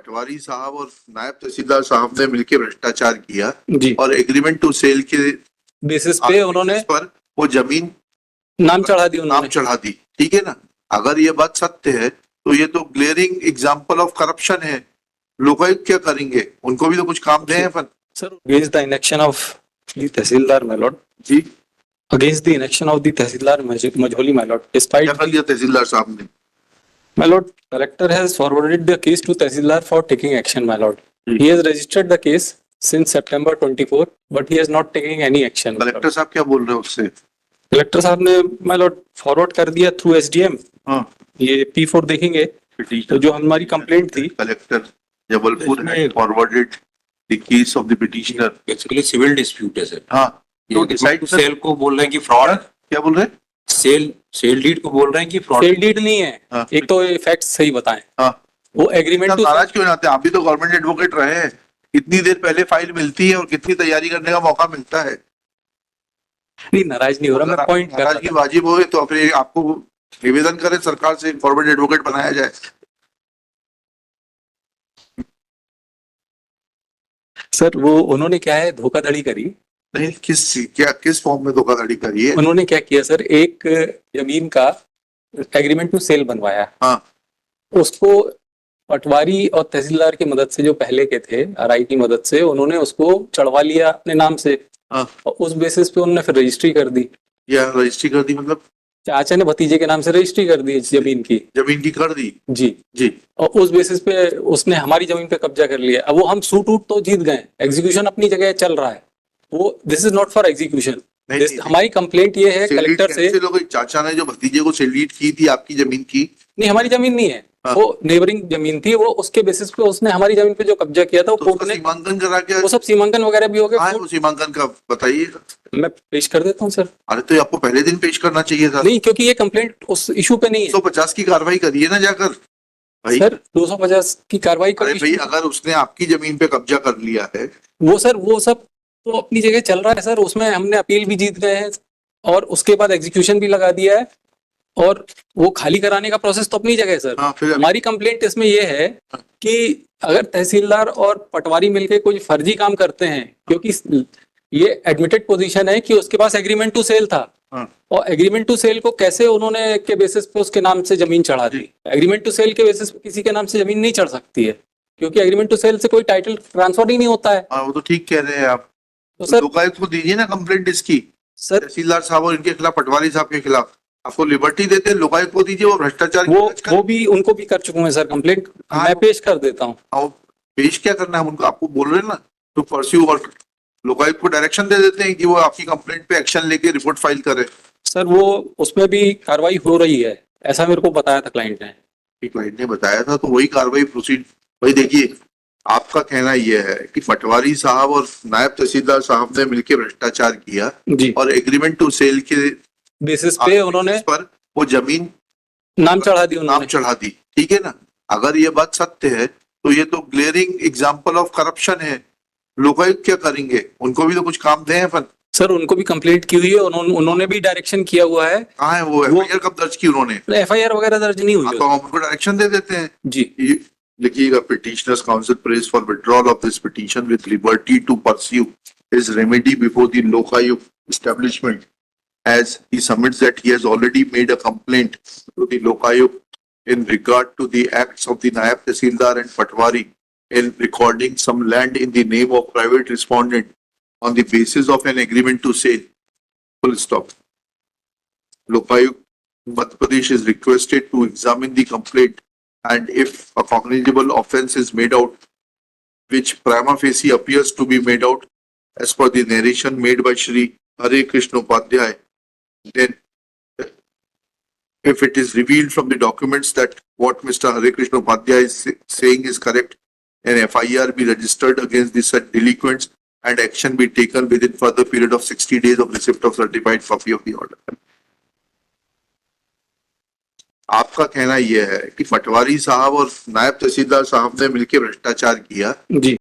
पटवारी साहब और नायब तहसीलदार साहब ने मिलकर भ्रष्टाचार किया जी, और एग्रीमेंट टू सेल के बेसिस पे उन्होंने पर वो जमीन नाम चढ़ा दी नाम उन्होंने। चढ़ा दी। ठीक है ना, अगर ये बात सत्य है तो ये तो ग्लेयरिंग एग्जाम्पल ऑफ करप्शन है। लोकायुक्त क्या करेंगे, उनको भी तो कुछ काम दें अपन। Sir, against the inaction of the tehsildar my lord, जी, against the inaction of the tehsildar Majholi my lord, क्या despite कर दिया तहसीलदार साहब ने? my lord, collector has forwarded the case to tehsildar for taking action my lord. Ji. He has registered the case since September 24 but he has not taken any action. Collector साहब क्या बोल रहे हैं उससे? कलेक्टर साहब ने my lord forward कर दिया थ्रू SDM। हाँ, ये P4 देखेंगे तो जो हमारी कंप्लेंट थी, collector Jabalpur had forwarded the case of the petitioner। Actually civil dispute है सर। हाँ, तो ये डिसाइड सेल को बोल रहे हैं कि फ्रॉड, क्या बोल रहे हैं? सेल डीड को बोल रहे हैं कि फ्रॉड। सेल डीड नहीं है। हाँ। एक तो फैक्ट सही बताएं, हाँ, वो एग्रीमेंट टू नाराज क्यों आते हैं? आप भी तो गवर्नमेंट एडवोकेट रहे हैं, कितनी देर पहले फाइल मिलती है और कितनी तैयारी करने का मौका मिलता है। नहीं, नाराज नहीं हो रहा, मैं पॉइंट कर रहा नाराजगी वाजिब हो तो फिर आपको निवेदन करें सरकार से गवर्नमेंट एडवोकेट बनाया जाए। सर, वो उन्होंने क्या है, धोखाधड़ी करी। नहीं, किस फॉर्म में धोखाधड़ी करी है? उन्होंने क्या किया सर, एक जमीन का एग्रीमेंट टू सेल बनवाया। हाँ, उसको पटवारी और तहसीलदार की मदद से, जो पहले के थे RI की मदद से, उन्होंने उसको चढ़वा लिया अपने नाम से। हाँ। और उस बेसिस पे उन्होंने फिर रजिस्ट्री कर दी। या रजिस्ट्री कर दी मतलब चाचा ने भतीजे के नाम से रजिस्ट्री कर दी इस जमीन की। जमीन की कर दी? जी जी। और उस बेसिस पे उसने हमारी जमीन पे कब्जा कर लिया। अब वो हम सूट उट तो जीत गए, एग्जीक्यूशन अपनी जगह चल रहा है। वो this is not for execution. हमारी कंप्लेंट ये है कलेक्टर से। चाचा ने जो भतीजे को सेल्यूट की थी आपकी जमीन की? नहीं, हमारी जमीन नहीं है। हाँ। वो नेबरिंग जमीन थी, वो उसके बेसिस पे उसने हमारी जमीन पे जो कब्जा किया था, वो तो कोर्ट ने सीमांकन करा के वो सब सीमांकन वगैरह भी हो गया। वो सीमांकन का बताइए। मैं पेश कर देता हूँ सर। अरे तो आपको पहले दिन पेश करना चाहिए था। नहीं, क्योंकि ये कंप्लेंट उस इशू पे नहीं है। 250 की कार्रवाई करिए ना जाकर भाई। सर, 250 की कार्रवाई अरे भाई, अगर उसने आपकी जमीन पे कब्जा कर लिया है, वो सब तो अपनी जगह चल रहा है सर। उसमें हमने अपील भी जीत गए हैं और उसके बाद एग्जीक्यूशन भी लगा दिया है, और वो खाली कराने का प्रोसेस तो अपनी जगह है सर। हाँ, फिर हमारी कंप्लेंट इसमें ये है कि अगर तहसीलदार और पटवारी मिलकर कोई फर्जी काम करते हैं, क्योंकि ये एडमिटेड पोजीशन है कि उसके पास एग्रीमेंट टू सेल था। हाँ। और एग्रीमेंट टू सेल को कैसे उन्होंने के बेसिस पे उसके नाम से जमीन चढ़ा दी? एग्रीमेंट टू सेल के बेसिस पे किसी के नाम से जमीन नहीं चढ़ सकती है, क्योंकि एग्रीमेंट टू सेल से कोई टाइटल ट्रांसफर ही नहीं होता है। हाँ, वो तो ठीक कह रहे हैं आप। तो सर, लोकायुक्त को दीजिए ना कंप्लेंट इसकी, सर तहसीलदार साहब और इनके खिलाफ, पटवारी साहब के खिलाफ। आपको लिबर्टी देते हैं, लोकायुक्त को दीजिए, वो भ्रष्टाचार की जांच करें। वो भी उनको भी कर चुके हैं सर कंप्लेंट। हाँ। मैं पेश कर देता हूँ। हाँ, पेश क्या करना है उनको, आपको बोल रहे हैं ना टू परस्यू, और लोकायुक्त को डायरेक्शन दे देते हैं कि वो आपकी कंप्लेंट पे एक्शन लेके रिपोर्ट फाइल करे। सर, वो उसमें भी कार्रवाई हो रही है, ऐसा मेरे को बताया था क्लाइंट ने। क्लाइंट ने बताया था, तो वही कार्रवाई प्रोसीड। भाई देखिए, आपका कहना यह है कि पटवारी साहब और नायब तहसीलदार साहब ने मिलकर भ्रष्टाचार किया जी, और एग्रीमेंट टू सेल के बेसिस पे उन्होंने पर वो जमीन नाम चढ़ा दी नाम उन्होंने। चढ़ा दी। ठीक है ना, अगर ये बात सत्य है तो ये तो ग्लेयरिंग एग्जाम्पल ऑफ करप्शन है। लोकायुक्त क्या करेंगे, उनको भी तो कुछ काम दें अपन। सर, उनको भी कंप्लेंट की हुई है, उन्होंने भी डायरेक्शन किया हुआ है। कहाँ है वो FIR कब दर्ज की उन्होंने? FIR वगैरह दर्ज नहीं हुई तो हम उनको डायरेक्शन दे देते हैं जी। लिखिएगा, petitioners council praise for withdrawal of this petition with liberty to pursue his remedy before the Lokayukta establishment as he submits that he has already made a complaint to the Lokayukt in regard to the acts of the Nayab Tehsildar and Patwari in recording some land in the name of private respondent on the basis of an agreement to sale. Full stop. Lokayukt Madhya Pradesh is requested to examine the complaint, and if a cognizable offence is made out, which prima facie appears to be made out as per the narration made by Shri Hare Krishna Upadhyay, then if it is revealed from the documents that what Mr. Hare Krishna Upadhyay is saying is correct, an FIR be registered against the said delinquents and action be taken within further period of 60 days of receipt of certified copy of the order. आपका कहना यह है कि पटवारी साहब और नायब तहसीलदार साहब ने मिलकर भ्रष्टाचार किया जी।